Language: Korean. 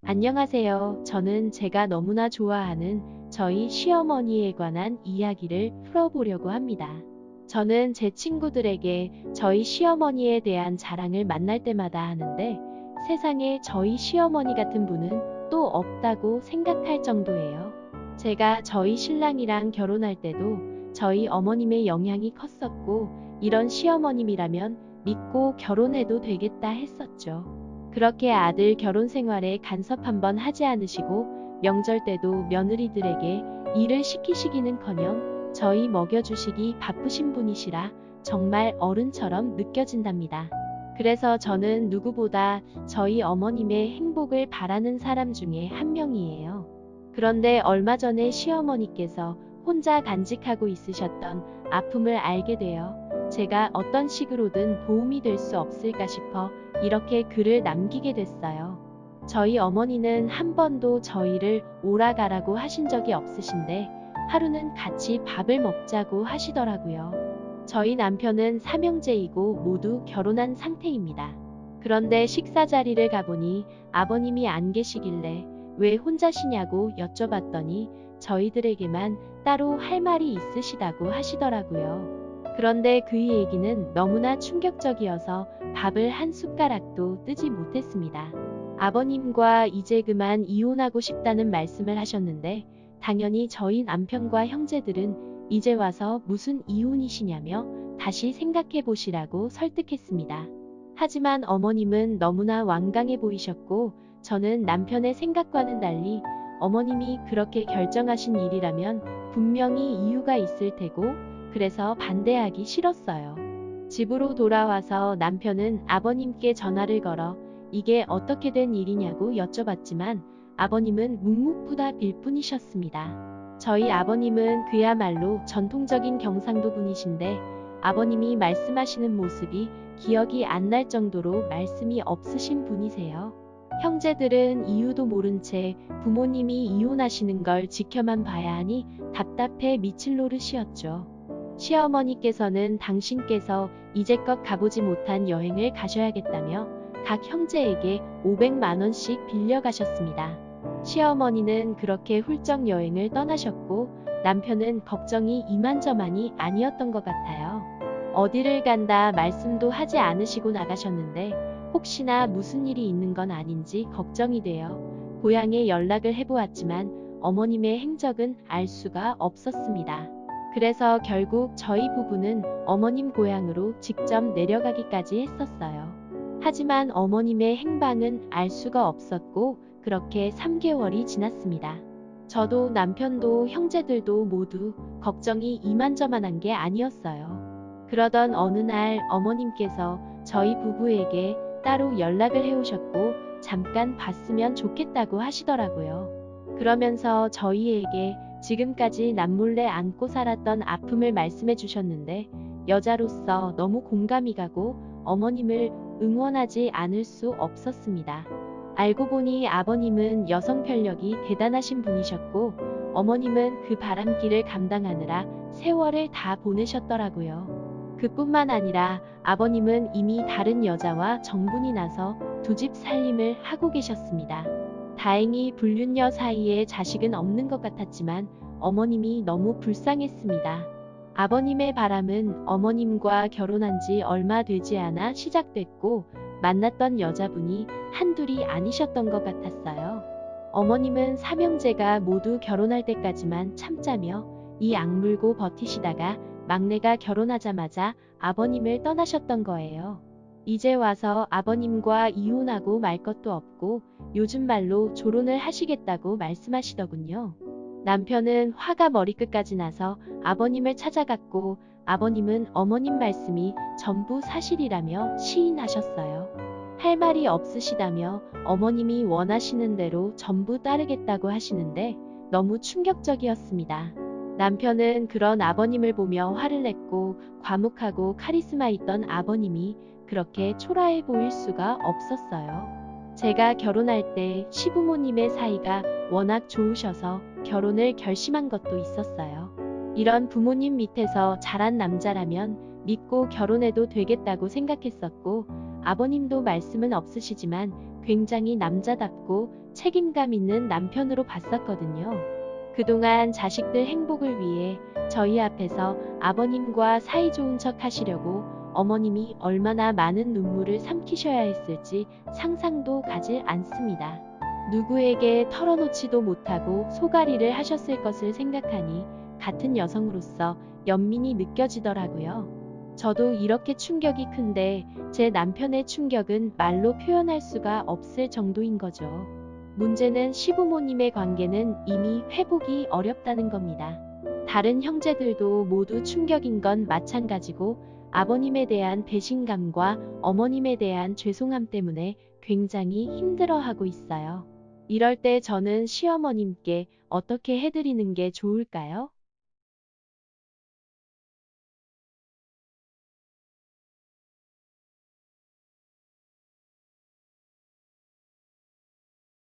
안녕하세요. 저는 제가 너무나 좋아하는 저희 시어머니에 관한 이야기를 풀어보려고 합니다. 저는 제 친구들에게 저희 시어머니에 대한 자랑을 만날 때마다 하는데 세상에 저희 시어머니 같은 분은 또 없다고 생각할 정도예요. 제가 저희 신랑이랑 결혼할 때도 저희 어머님의 영향이 컸었고 이런 시어머님이라면 믿고 결혼해도 되겠다 했었죠. 그렇게 아들 결혼 생활에 간섭 한번 하지 않으시고 명절 때도 며느리들에게 일을 시키시기는커녕 저희 먹여주시기 바쁘신 분이시라 정말 어른처럼 느껴진답니다. 그래서 저는 누구보다 저희 어머님의 행복을 바라는 사람 중에 한 명이에요. 그런데 얼마 전에 시어머니께서 혼자 간직하고 있으셨던 아픔을 알게 되어 제가 어떤 식으로든 도움이 될 수 없을까 싶어 이렇게 글을 남기게 됐어요. 저희 어머니는 한 번도 저희를 오라가라고 하신 적이 없으신데 하루는 같이 밥을 먹자고 하시더라고요. 저희 남편은 삼형제이고 모두 결혼한 상태입니다. 그런데 식사 자리를 가보니 아버님이 안 계시길래 왜 혼자시냐고 여쭤봤더니 저희들에게만 따로 할 말이 있으시다고 하시더라고요. 그런데 그 얘기는 너무나 충격적이어서 밥을 한 숟가락도 뜨지 못했습니다. 아버님과 이제 그만 이혼하고 싶다는 말씀을 하셨는데 당연히 저희 남편과 형제들은 이제 와서 무슨 이혼이시냐며 다시 생각해 보시라고 설득했습니다. 하지만 어머님은 너무나 완강해 보이셨고 저는 남편의 생각과는 달리 어머님이 그렇게 결정하신 일이라면 분명히 이유가 있을 테고 그래서 반대하기 싫었어요. 집으로 돌아와서 남편은 아버님께 전화를 걸어 이게 어떻게 된 일이냐고 여쭤봤지만 아버님은 묵묵부답일 뿐이셨습니다. 저희 아버님은 그야말로 전통적인 경상도 분이신데 아버님이 말씀하시는 모습이 기억이 안 날 정도로 말씀이 없으신 분이세요. 형제들은 이유도 모른 채 부모님이 이혼하시는 걸 지켜만 봐야 하니 답답해 미칠 노릇이었죠. 시어머니께서는 당신께서 이제껏 가보지 못한 여행을 가셔야겠다며 각 형제에게 500만 원씩 빌려가셨습니다. 시어머니는 그렇게 훌쩍 여행을 떠나셨고 남편은 걱정이 이만저만이 아니었던 것 같아요. 어디를 간다 말씀도 하지 않으시고 나가셨는데 혹시나 무슨 일이 있는 건 아닌지 걱정이 되어 고향에 연락을 해보았지만 어머님의 행적은 알 수가 없었습니다. 그래서 결국 저희 부부는 어머님 고향으로 직접 내려가기까지 했었어요. 하지만 어머님의 행방은 알 수가 없었고 그렇게 3개월이 지났습니다. 저도 남편도 형제들도 모두 걱정이 이만저만한 게 아니었어요. 그러던 어느 날 어머님께서 저희 부부에게 따로 연락을 해오셨고 잠깐 봤으면 좋겠다고 하시더라고요. 그러면서 저희에게 지금까지 남몰래 안고 살았던 아픔을 말씀해 주셨는데 여자로서 너무 공감이 가고 어머님을 응원하지 않을 수 없었습니다. 알고 보니 아버님은 여성 편력이 대단하신 분이셨고 어머님은 그 바람길을 감당하느라 세월을 다 보내셨더라고요. 그뿐만 아니라 아버님은 이미 다른 여자와 정분이 나서 두 집 살림을 하고 계셨습니다. 다행히 불륜녀 사이에 자식은 없는 것 같았지만 어머님이 너무 불쌍했습니다. 아버님의 바람은 어머님과 결혼한 지 얼마 되지 않아 시작됐고 만났던 여자분이 한둘이 아니셨던 것 같았어요. 어머님은 삼형제가 모두 결혼할 때까지만 참자며 이 악물고 버티시다가 막내가 결혼하자마자 아버님을 떠나셨던 거예요. 이제 와서 아버님과 이혼하고 말 것도 없고 요즘 말로 조론을 하시겠다고 말씀하시더군요. 남편은 화가 머리끝까지 나서 아버님을 찾아갔고 아버님은 어머님 말씀이 전부 사실이라며 시인하셨어요. 할 말이 없으시다며 어머님이 원하시는 대로 전부 따르겠다고 하시는데 너무 충격적이었습니다. 남편은 그런 아버님을 보며 화를 냈고 과묵하고 카리스마 있던 아버님이 그렇게 초라해 보일 수가 없었어요. 제가 결혼할 때 시부모님의 사이가 워낙 좋으셔서 결혼을 결심한 것도 있었어요. 이런 부모님 밑에서 자란 남자라면 믿고 결혼해도 되겠다고 생각했었고 아버님도 말씀은 없으시지만 굉장히 남자답고 책임감 있는 남편으로 봤었거든요. 그동안 자식들 행복을 위해 저희 앞에서 아버님과 사이좋은 척 하시려고 어머님이 얼마나 많은 눈물을 삼키셔야 했을지 상상도 가지 않습니다. 누구에게 털어놓지도 못하고 소갈이를 하셨을 것을 생각하니 같은 여성으로서 연민이 느껴지더라고요. 저도 이렇게 충격이 큰데 제 남편의 충격은 말로 표현할 수가 없을 정도인 거죠. 문제는 시부모님의 관계는 이미 회복이 어렵다는 겁니다. 다른 형제들도 모두 충격인 건 마찬가지고 아버님에 대한 배신감과 어머님에 대한 죄송함 때문에 굉장히 힘들어하고 있어요. 이럴 때 저는 시어머님께 어떻게 해드리는 게 좋을까요?